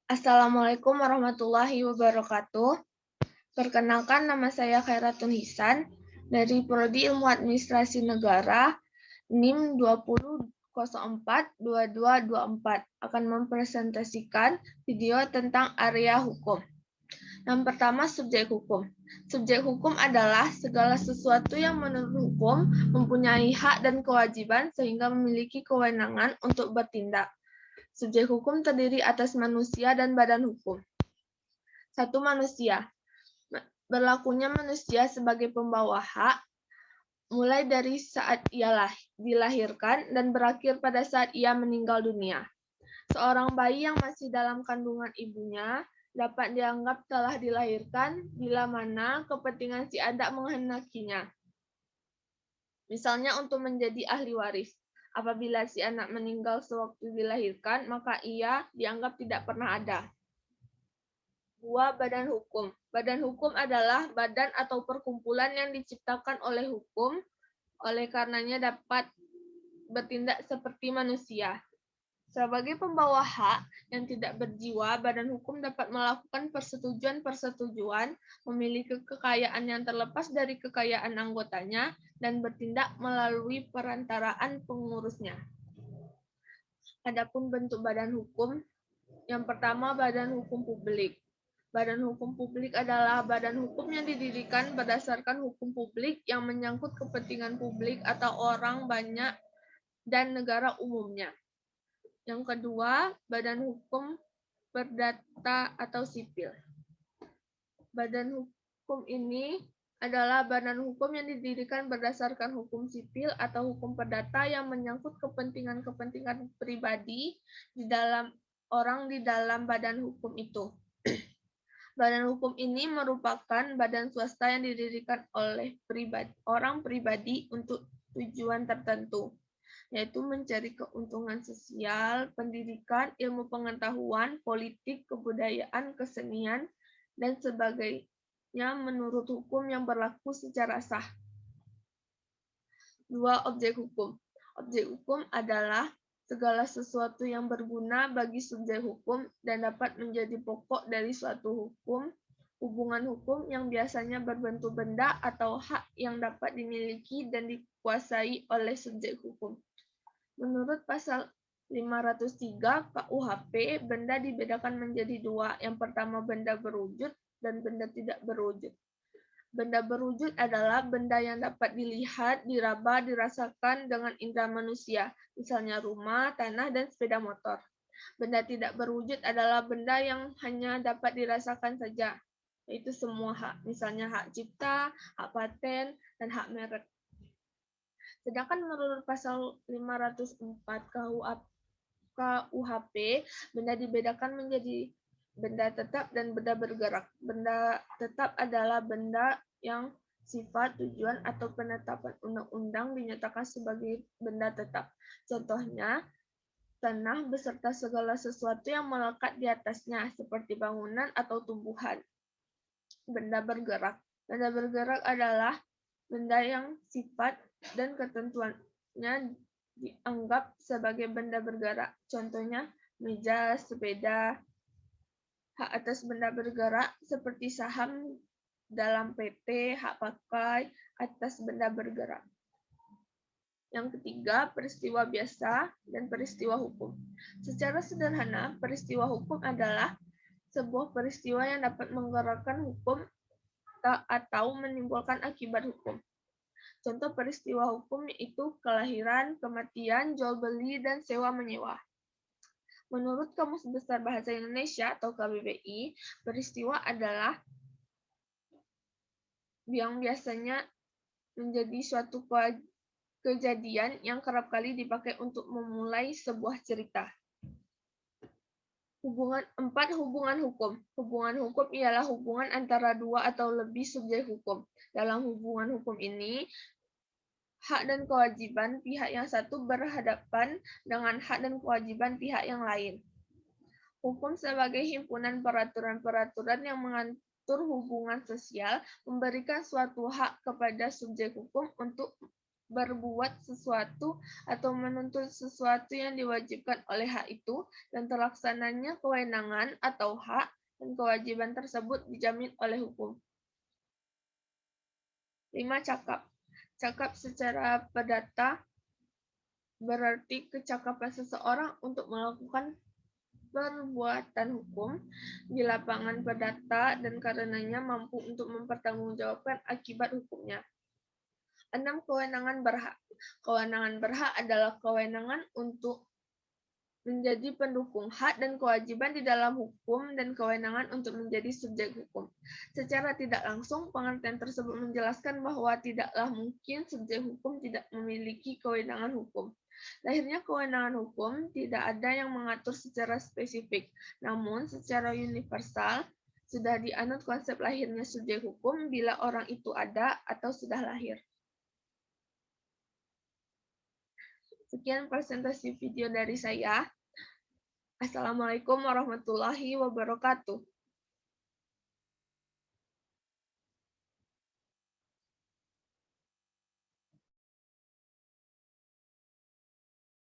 Assalamualaikum warahmatullahi wabarakatuh. Perkenalkan, nama saya Khairatun Hisan dari Prodi Ilmu Administrasi Negara NIM 20042224 akan mempresentasikan video tentang area hukum. Yang pertama, subjek hukum. Subjek hukum adalah segala sesuatu yang menurut hukum mempunyai hak dan kewajiban sehingga memiliki kewenangan untuk bertindak. Subjek hukum terdiri atas manusia dan badan hukum. 1. Manusia. Berlakunya manusia sebagai pembawa hak, mulai dari saat ia dilahirkan dan berakhir pada saat ia meninggal dunia. Seorang bayi yang masih dalam kandungan ibunya dapat dianggap telah dilahirkan bila mana kepentingan si anak menghendakinya. Misalnya untuk menjadi ahli waris. Apabila si anak meninggal sewaktu dilahirkan, maka ia dianggap tidak pernah ada. 2. Badan hukum. Badan hukum adalah badan atau perkumpulan yang diciptakan oleh hukum, oleh karenanya dapat bertindak seperti manusia. Sebagai pembawa hak yang tidak berjiwa, badan hukum dapat melakukan persetujuan-persetujuan, memiliki kekayaan yang terlepas dari kekayaan anggotanya, dan bertindak melalui perantaraan pengurusnya. Adapun bentuk badan hukum, yang pertama, badan hukum publik. Badan hukum publik adalah badan hukum yang didirikan berdasarkan hukum publik yang menyangkut kepentingan publik atau orang banyak dan negara umumnya. Yang kedua, badan hukum perdata atau sipil. Badan hukum ini adalah badan hukum yang didirikan berdasarkan hukum sipil atau hukum perdata yang menyangkut kepentingan-kepentingan pribadi di dalam orang di dalam badan hukum itu. Badan hukum ini merupakan badan swasta yang didirikan oleh orang pribadi untuk tujuan tertentu, yaitu mencari keuntungan sosial, pendidikan, ilmu pengetahuan, politik, kebudayaan, kesenian, dan sebagainya menurut hukum yang berlaku secara sah. 2. Objek hukum. Objek hukum adalah segala sesuatu yang berguna bagi subjek hukum dan dapat menjadi pokok dari suatu hukum, hubungan hukum yang biasanya berbentuk benda atau hak yang dapat dimiliki dan dikuasai oleh subjek hukum. Menurut pasal 503 KUHP, benda dibedakan menjadi dua. Yang pertama, benda berwujud dan benda tidak berwujud. Benda berwujud adalah benda yang dapat dilihat, diraba, dirasakan dengan indera manusia, misalnya rumah, tanah, dan sepeda motor. Benda tidak berwujud adalah benda yang hanya dapat dirasakan saja, yaitu semua hak, misalnya hak cipta, hak paten, dan hak merek. Sedangkan menurut pasal 504 KUHP, benda dibedakan menjadi benda tetap dan benda bergerak. Benda tetap adalah benda yang sifat, tujuan, atau penetapan undang-undang dinyatakan sebagai benda tetap. Contohnya, tanah beserta segala sesuatu yang melekat di atasnya, seperti bangunan atau tumbuhan. Benda bergerak. Benda bergerak adalah benda yang sifat dan ketentuannya dianggap sebagai benda bergerak. Contohnya, meja, sepeda. Hak atas benda bergerak seperti saham dalam PT, hak pakai atas benda bergerak. Yang ketiga, peristiwa biasa dan peristiwa hukum. Secara sederhana, peristiwa hukum adalah sebuah peristiwa yang dapat menggerakkan hukum atau menimbulkan akibat hukum. Contoh peristiwa hukum yaitu kelahiran, kematian, jual beli, dan sewa menyewa. Menurut Kamus Besar Bahasa Indonesia atau KBBI, peristiwa adalah yang biasanya menjadi suatu kejadian yang kerap kali dipakai untuk memulai sebuah cerita. 4. Hubungan hukum. Hubungan hukum ialah hubungan antara dua atau lebih subjek hukum. Dalam hubungan hukum ini, hak dan kewajiban pihak yang satu berhadapan dengan hak dan kewajiban pihak yang lain. Hukum sebagai himpunan peraturan-peraturan yang mengatur hubungan sosial memberikan suatu hak kepada subjek hukum untuk berbuat sesuatu atau menuntut sesuatu yang diwajibkan oleh hak itu, dan terlaksananya kewenangan atau hak dan kewajiban tersebut dijamin oleh hukum. 5. Cakap. Cakap secara perdata berarti kecakapan seseorang untuk melakukan perbuatan hukum di lapangan perdata dan karenanya mampu untuk mempertanggungjawabkan akibat hukumnya. 6. Kewenangan berhak. Kewenangan berhak adalah kewenangan untuk menjadi pendukung hak dan kewajiban di dalam hukum dan kewenangan untuk menjadi subjek hukum. Secara tidak langsung, pengertian tersebut menjelaskan bahwa tidaklah mungkin subjek hukum tidak memiliki kewenangan hukum. Lahirnya kewenangan hukum tidak ada yang mengatur secara spesifik, namun secara universal sudah dianut konsep lahirnya subjek hukum bila orang itu ada atau sudah lahir. Sekian presentasi video dari saya. Assalamualaikum warahmatullahi wabarakatuh.